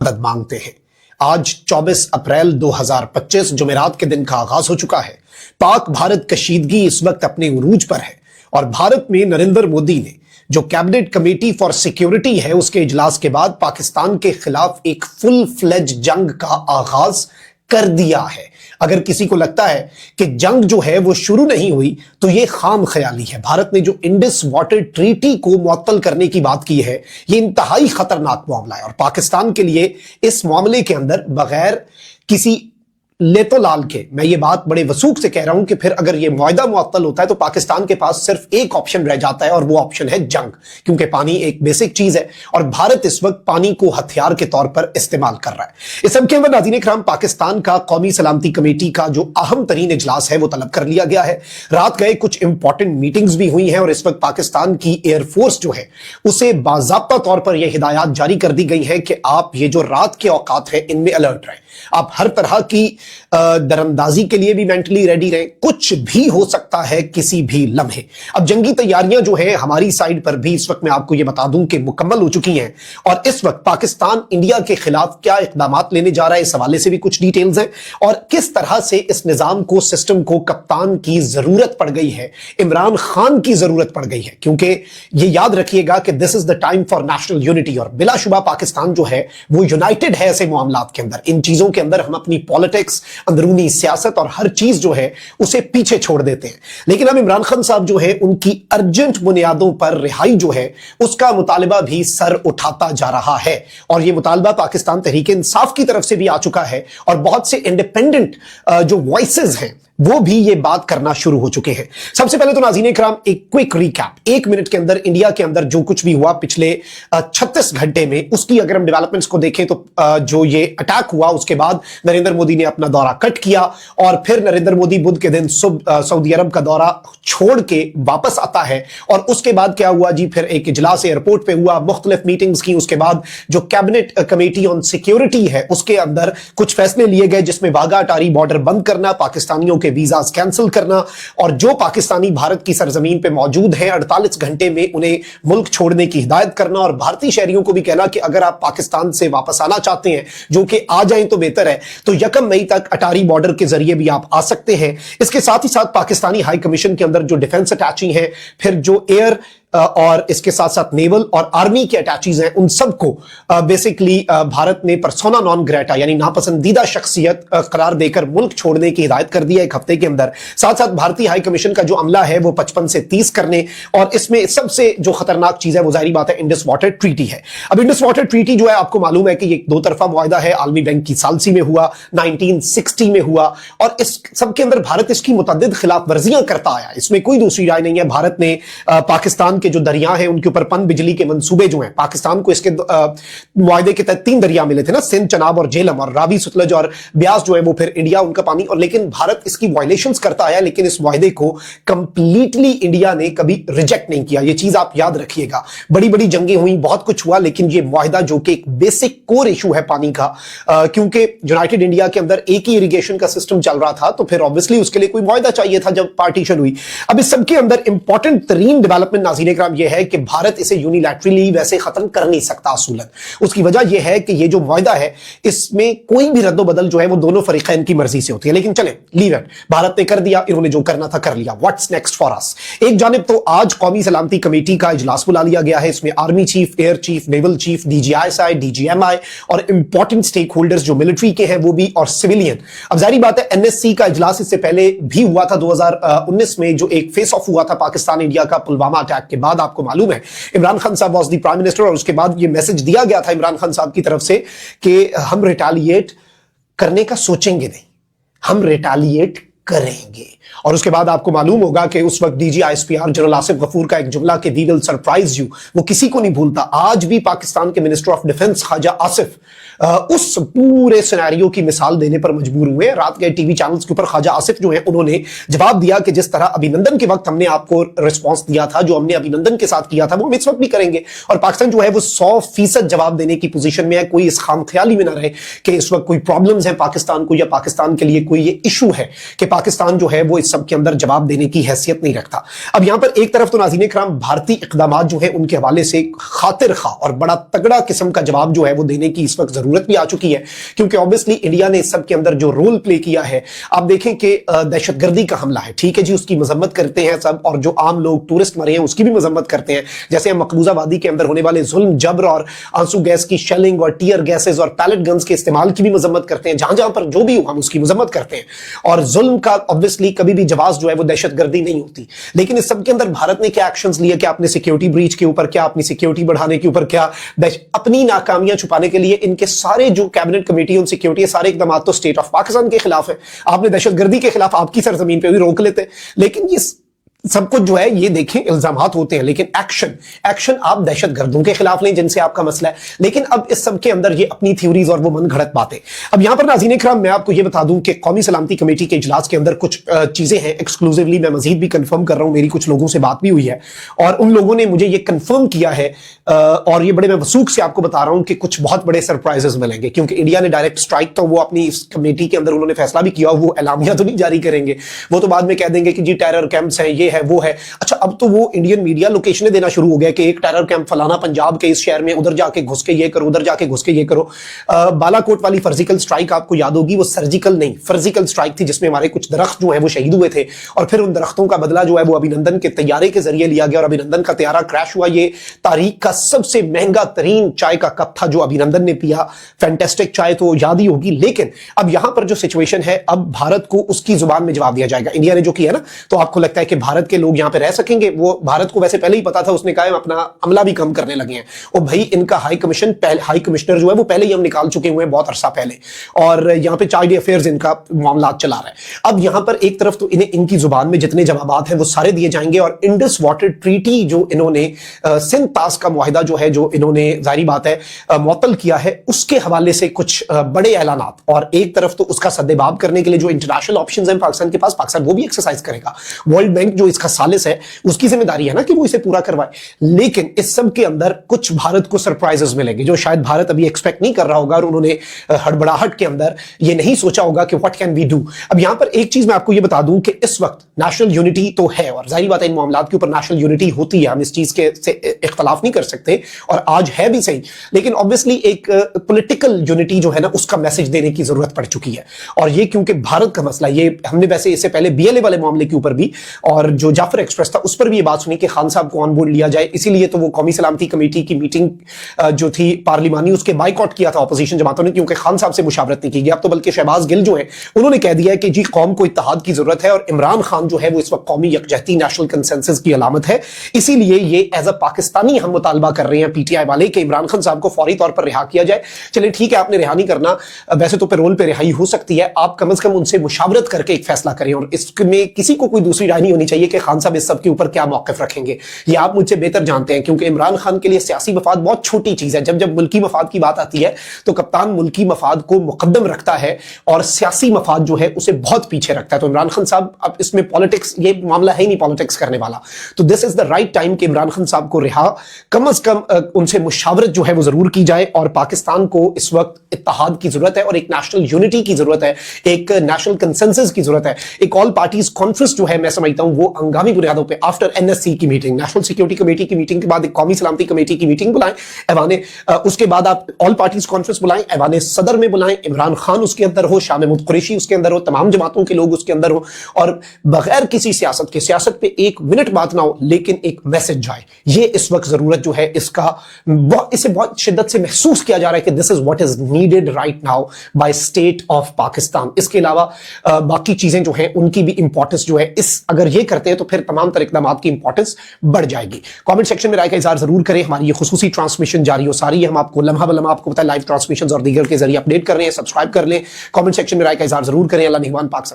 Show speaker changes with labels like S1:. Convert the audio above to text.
S1: मदद मांगते हैं। आज 24 अप्रैल 2025 जुमेरात के दिन का आगाज हो चुका है। पाक भारत कशीदगी इस वक्त अपने उरूज पर है और भारत में नरेंद्र मोदी ने जो कैबिनेट कमेटी फॉर सिक्योरिटी है उसके इजलास के बाद पाकिस्तान के खिलाफ एक फुल फ्लेज जंग का आगाज कर दिया है। अगर किसी को लगता है कि जंग जो है वो शुरू नहीं हुई तो ये खाम ख्याली है। भारत ने जो इंडस वाटर ट्रीटी को मुअत्तल करने की बात की है, ये इंतहाई खतरनाक मामला है और पाकिस्तान के लिए इस मामले के अंदर बगैर किसी लेतो लाल के, मैं ये बात बड़े वसूख से कह रहा हूं कि फिर अगर ये मुआहदा मुअत्तल होता है तो पाकिस्तान के पास सिर्फ एक ऑप्शन रह जाता है और वो ऑप्शन है जंग, क्योंकि पानी एक बेसिक चीज है और भारत इस वक्त पानी को हथियार के तौर पर इस्तेमाल कर रहा है। इस सब के अंदर नाज़रीन इकराम, पाकिस्तान का कौमी सलामती कमेटी का जो अहम तरीन इजलास है वो तलब कर लिया गया है। रात गए कुछ इंपॉर्टेंट मीटिंग्स भी हुई हैं और इस वक्त पाकिस्तान की एयरफोर्स जो है उसे बाज़ाब्ता तौर पर यह हिदायत जारी कर दी गई है कि आप ये जो रात के औकात है इनमें अलर्ट रहें, आप हर तरह की दरअंदाजी के लिए भी मेंटली रेडी रहें, कुछ भी हो सकता है किसी भी लम्हे। अब जंगी तैयारियां जो है हमारी साइड पर भी इस वक्त मैं आपको ये बता दूं कि मुकम्मल हो चुकी हैं और इस वक्त पाकिस्तान इंडिया के खिलाफ क्या इकदामात लेने जा रहा है इस हवाले से भी कुछ डिटेल्स हैं और किस तरह से इस निजाम को, सिस्टम को कप्तान की जरूरत पड़ गई है, इमरान खान की जरूरत पड़ गई है, क्योंकि ये याद रखिएगा कि this is the time for national unity और बिलाशुबा पाकिस्तान जो है वो यूनाइटेड है ऐसे मामलात के अंदर। इन चीजों के अंदर हम अपनी पॉलिटिक्स, अंदरूनी सियासत और हर चीज जो है उसे पीछे छोड़ देते हैं, लेकिन अब इमरान खान साहब जो है उनकी अर्जेंट बुनियादों पर रिहाई जो है उसका मुतालिबा भी सर उठाता जा रहा है और यह मुतालबा पाकिस्तान तहरीक इंसाफ की तरफ से भी आ चुका है और बहुत से इंडिपेंडेंट जो वॉइसेस हैं वो भी ये बात करना शुरू हो चुके हैं। सबसे पहले तो नाज़रीन इकराम एक क्विक रिकैप, 1 मिनट के अंदर इंडिया के अंदर जो कुछ भी हुआ पिछले 36 घंटे में उसकी अगर हम डेवलपमेंट्स को देखें तो जो ये अटैक हुआ उसके बाद नरेंद्र मोदी ने अपना दौरा कट किया और फिर नरेंद्र मोदी बुध के दिन सऊदी अरब का दौरा छोड़ के वापस आता है और उसके बाद क्या हुआ जी, फिर एक इजलास एयरपोर्ट पे हुआ, मुख्तलिफ मीटिंग्स की, उसके बाद जो कैबिनेट कमेटी ऑन सिक्योरिटी है उसके अंदर कुछ फैसले लिए गए जिसमें वाघा अटारी बॉर्डर बंद करना, पाकिस्तानियों वीजास कैंसिल करना और जो पाकिस्तानी भारत की सरजमीन पे मौजूद हैं 48 घंटे में उन्हें मुल्क छोड़ने की हिदायत करना और भारतीय शहरियों को भी कहना कि अगर आप पाकिस्तान से वापस आना चाहते हैं जो कि आ जाएं तो बेहतर है, तो 1 मई तक अटारी बॉर्डर के जरिए भी आप आ सकते हैं। इसके साथ ही साथ पाकिस्तानी हाई कमीशन के अंदर जो डिफेंस अटैची हैं, फिर जो एयर और इसके साथ साथ नेवल और आर्मी के अटैचीज हैं, उन सबको बेसिकली भारत ने पर्सोना नॉन ग्रेटा यानी नापसंदीदा शख्सियत करार देकर मुल्क छोड़ने की हिदायत कर दी है 1 हफ्ते के अंदर। साथ साथ भारतीय हाई कमीशन का जो अमला है वो 55 से 30 करने और इसमें सबसे जो खतरनाक चीज है वो जाहिर बात है इंडस वाटर ट्रीटी है। अब इंडस वाटर ट्रीटी जो है आपको मालूम है कि ये 2 तरफा मुआहदा है, आलमी बैंक की सालसी में हुआ, 1960 में हुआ और इस सब के अंदर भारत इसकी मुतअद्दिद खिलाफ वर्जियां करता आया, इसमें कोई दूसरी राय नहीं है। भारत ने पाकिस्तान के जो दरिया हैं उनके ऊपर पन बिजली के मंसूबे जो हैं, पाकिस्तान को इसके मुआहदे के तहत 3 दरिया मिले थे ना, सिंध, चनाब और झेलम, और रावी, सतलज और ब्यास जो है वो फिर इंडिया उनका पानी, और लेकिन भारत इसकी वायलेशंस करता आया, लेकिन इस मुआहदे को कंप्लीटली इंडिया ने कभी रिजेक्ट नहीं किया। ये चीज आप याद रखिएगा। बड़ी बड़ी जंगें हुई, बहुत कुछ हुआ, लेकिन ये मुआहदा जो कि एक बेसिक कोर इशू है पानी का, क्योंकि यूनाइटेड इंडिया के अंदर एक ही इरिगेशन का सिस्टम चल रहा था, तो फिर ऑब्वियसली उसके लिए कोई मुआहदा चाहिए था जब पार्टीशन हुई। अब इस सबके अंदर इंपॉर्टेंट तरीन डेवलपमेंट नाज़रीन इकराम ये है कि भारत इसे यूनिलैटरली वैसे खत्म कर नहीं सकता असूलन। उसकी वजह यह है कि ये जो मुआहदा है इसमें कोई भी रद्दोबदल जो है वो दोनों फरीकैन की मर्जी से होती है, लेकिन चले लीव इट, भारत ने कर दिया, इन्होंने जो करना था कर लिया। What's next for us? एक जानिब तो आज कौमी सलामती कमेटी का इजलास बुला लिया गया है, इसमें army chief, air chief, naval chief, DGISI, DGMI और इंपॉर्टेंट स्टेक होल्डर्स जो मिलिट्री के हैं वो भी, और सिविलियन। अब जाहिर बात है NSC का इजलास इससे पहले भी हुआ था 2019 में, जो एक फेस ऑफ हुआ था पाकिस्तान इंडिया का पुलवामा अटैक के बाद। आपको मालूम है इमरान खान साहब वाज द प्राइम मिनिस्टर और उसके बाद ये मैसेज दिया गया था इमरान खान साहब की तरफ से कि हम रिटेलिएट करने का सोचेंगे नहीं, हम रिटेलिएट करेंगे। और उसके बाद आपको मालूम होगा कि उस वक्त DG ISPR general Asif Ghafoor का एक जुमला कि वी विल सरप्राइज यू, वो किसी को नहीं भूलता। आज भी पाकिस्तान के minister of defence Khawaja Asif उस पूरे सिनेरियो की मिसाल देने पर मजबूर हुए। रात के टीवी चैनल्स के ऊपर ख्वाजा आसिफ जो है उन्होंने जवाब दिया कि जिस तरह अभिनंदन के वक्त हमने आपको रिस्पॉन्स दिया था, जो हमने अभिनंदन के साथ किया था, वो हम इस वक्त भी करेंगे। और पाकिस्तान जो है वो 100% जवाब देने की पोजीशन में है। कोई इस खाम ख्याली में ना रहे कि इस वक्त कोई प्रॉब्लम्स हैं पाकिस्तान को या पाकिस्तान के लिए कोई ये इशू है कि पाकिस्तान जो है वो इस सब के अंदर जवाब देने की हैसियत नहीं रखता। अब यहां पर एक तरफ तो नाज़रीन इकराम भारतीय इक़दामात जो है उनके हवाले से खातिर खा और बड़ा तगड़ा किस्म का जवाब जो है वो देने की इस वक्त जरूरत भी आ चुकी है, क्योंकि ऑब्वियसली इंडिया ने इस सब के अंदर जो रोल प्ले किया है, आप देखें कि दहशतगर्दी का हमला है, ठीक है जी, उसकी मजम्मत करते हैं सब, और जो आम लोग टूरिस्ट मरे हैं उसकी भी मजम्मत करते हैं, जैसे हम मकबूजा वादी के अंदर होने वाले जुल्म, जबर और आंसू गैस की शेलिंग और टीयर गैसेज और पैलेट गन्स के इस्तेमाल की भी मजम्मत करते हैं, जहां जहां पर जो भी हुआ हम उसकी मजम्मत करते हैं, और जुल्म का ऑब्वियसली कभी भी जवाब जो है वो दहशतगर्दी नहीं होती। लेकिन इस सब के अंदर भारत ने क्या एक्शंस लिए, क्या अपने सिक्योरिटी ब्रीच के ऊपर, क्या अपनी सिक्योरिटी बढ़ाने के ऊपर, क्या अपनी नाकामियां छुपाने के लिए इनके सारे जो कैबिनेट कमेटी ऑन सिक्योरिटी है, सारे इकदाम तो स्टेट ऑफ पाकिस्तान के खिलाफ है। आपने दहशतगर्दी के खिलाफ आपकी सरजमीन पे भी रोक लेते, लेकिन ये सब कुछ जो है ये देखें इल्जामात होते हैं, लेकिन एक्शन आप दहशतगर्दों के खिलाफ लें जिनसे आपका मसला है। लेकिन अब इस सब के अंदर ये अपनी थ्योरीज और वो मन घड़त बातें। अब यहां पर नाज़रीन इकराम मैं आपको ये बता दूं कि कौमी सलामती कमेटी के इजलास के अंदर कुछ चीजें हैं, एक्सक्लूसिवली मैं मजीद भी कंफर्म कर रहा हूं, मेरी कुछ लोगों से बात भी हुई है और उन लोगों ने मुझे ये कंफर्म किया है, और ये बड़े मैं वसूख से आपको बता रहा हूं कि कुछ बहुत बड़े सरप्राइजेस मिलेंगे, क्योंकि इंडिया ने डायरेक्ट स्ट्राइक, तो वो अपनी इस कमेटी के अंदर उन्होंने फैसला भी किया, वो एलामिया तो नहीं जारी करेंगे, वो तो बाद में कह देंगे कि जी टेरर कैंप्स हैं, ये है वो है। अच्छा, अब तो वो इंडियन मीडिया लोकेशनें देना शुरू हो गया कि एक टेरर कैंप फलाना पंजाब के इस शहर में, उधर जाके घुस के ये करो, उधर जाके घुस के ये करो। बालाकोट वाली फर्जिकल स्ट्राइक आपको याद होगी, वो सर्जिकल नहीं फर्जिकल स्ट्राइक थी, जिसमें हमारे कुछ दरख्त जो है वो शहीद हुए थे, और फिर उन दरख्तों का बदला जो है वो अभिनंदन के तैयारे के जरिए लिया गया, और अभिनंदन का तैयारा क्रैश हुआ। ये तारीख का सबसे महंगा तरीन चाय का कप था जो अभिनंदन ने पिया, फैंटेस्टिक चाय, तो याद ही होगी। लेकिन अब यहां पर जो सिचुएशन है, अब भारत को उसकी जुबान में जवाब दिया जाएगा। इंडिया ने जो किया ना, तो आपको लगता है कि भारत के लोग यहां पर रह सकेंगे? वो भारत को वैसे पहले ही पता था, उसने कहा अपना अमला भी कम करने लगे हैं। और भाई इनका हाई कमिश्नर जो है वो पहले ही हम निकाल चुके हुए हैं बहुत अरसा पहले, और यहां पे चाइल्ड अफेयर्स इनका मामला चला रहा है। अब यहां पर एक तरफ तो इन्हें इनकी जुबान में जितने जवाबात हैं वो सारे दिए जाएंगे, और इंडस वाटर ट्रीटी जो इन्होंने सिंध तास का मुआहिदा जो है, जो इन्होंने जाहिर बात है मुअत्तल किया है, उसके हवाले से कुछ बड़े ऐलानात, और एक तरफ तो उसका सद्देबाब करने के लिए जो इंटरनेशनल ऑप्शंस हैं पाकिस्तान के पास, पाकिस्तान वो भी एक्सरसाइज करेगा। वर्ल्ड बैंक जो इसका सालिस है उसकी जिम्मेदारी है ना कि वो इसे पूरा करवाए। लेकिन इस सब के अंदर कुछ भारत को सरप्राइजेस मिलेंगे जो शायद भारत अभी एक्सपेक्ट नहीं कर रहा होगा, और उन्होंने हड़बड़ाहट के अंदर ये नहीं सोचा होगा कि व्हाट कैन वी डू। अब यहां पर एक चीज मैं आपको ये बता दूं कि इस वक्त नेशनल यूनिटी तो है, और जाहिर बात है इन मामलात के ऊपर नेशनल यूनिटी होती है, हम इस चीज के से इख्तलाफ नहीं कर सकते, और आज है भी सही। लेकिन ऑब्वियसली एक पॉलिटिकल यूनिटी जो है ना, उसका मैसेज देने की जरूरत पड़ चुकी है, और ये क्योंकि भारत का मसला, ये हमने वैसे इससे पहले BLA वाले मामले के ऊपर भी, और जो जाफर एक्सप्रेस था उस पर भी ये बात सुनी कि खान साहब को ऑन बोर्ड लिया जाए, इसीलिए तो वो कौमी सलामती कमेटी की मीटिंग जो थी पार्लिमानी, उसके बाइकआउट किया था अपोजिशन जमातों ने, क्योंकि खान साहब से मुशावरत नहीं की गई। अब तो बल्कि शहबाज गिल जो है उन्होंने कह दिया है कि जी कौम को इत्तेहाद की जरूरत है, और इमरान खान जो है वो इस वक्त कौमी यकजहती नेशनल कंसेंसस की अलामत है, इसीलिए ये एज अ पाकिस्तानी हम मुतालबा कर रहे हैं PTI वाले कि इमरान खान साहब को फौरी तौर पर रिहा किया जाए। चलिए ठीक है, आपने रिहा नहीं करना, वैसे तो पैरोल पे रिहाई हो सकती है, आप कम से कम उनसे मुशावरत करके एक फैसला करें, और इसमें किसी को कोई दूसरी राय नहीं होनी चाहिए कि खान साहब इस सब के ऊपर क्या मौक़िफ़ रखेंगे। ये आप मुझसे बेहतर जानते हैं, क्योंकि इमरान खान के लिए सियासी मफाद बहुत छोटी चीज है। जब मुल्की मफाद की बात आती है तो कप्तान मुल्की मफाद को मुकद्दम रखता है, और सियासी मफाद जो है उसे बहुत पीछे रखता है। तो इमरान खान साहब, अब इसमें पॉलिटिक्स, ये मामला है ही नहीं पॉलिटिक्स करने वाला, तो this is the right time कि इमरान खान साहब को रिहा, कम से कम उनसे मुशावरत जो है वो जरूर की जाए, और पाकिस्तान को इस वक्त इत्तेहाद की जरूरत है, और एक नेशनल यूनिटी की जरूरत है, एक नेशनल कंसेंसस की जरूरत है। एक ऑल पार्टीज कॉन्फ्रेंस जो है मैं समझता हूं वो हंगामी बुनियादों पे आफ्टर NSC की मीटिंग, नेशनल सिक्योरिटी कमेटी की मीटिंग के बाद एक कौमी सलामती कमेटी की मीटिंग बुलाएं ऐवाने, उसके बाद आप ऑल पार्टीज कॉन्फ्रेंस बुलाएं, ऐवाने सदर में बुलाएं, इमरान खान उसके अंदर हो, शाह महमूद कुरैशी उसके अंदर हो, तमाम जमातों के लोग उसके अंदर हो, और बगैर किसी सियासत के, सियासत पे एक मिनट बात ना हो, लेकिन एक मैसेज जाए। ये इस वक्त जरूरत जो है इसका, इसे बहुत शिद्दत से महसूस किया जा रहा है कि this is what is needed right now by state of Pakistan. इसके अलावा बाकी चीजें जो हैं उनकी भी इंपॉर्टेंस जो है, इस अगर ये करते हैं तो फिर तमाम तरह इक़दामात की इंपॉर्टेंस बढ़ जाएगी। कमेंट सेक्शन में राय का इज़हार जरूर करें। हमारी ये खुसूसी ट्रांसमिशन जारी हो सारी है, हम आपको लम्हा बलम्हा आपको पता है लाइव ट्रांसमिशन और दीगर के जरिए अपडेट कर रहे हैं। सब्सक्राइब कर लें, कमेंट सेक्शन में राय का इज़हार जरूर करें। अल्लाह निगहबान पाक।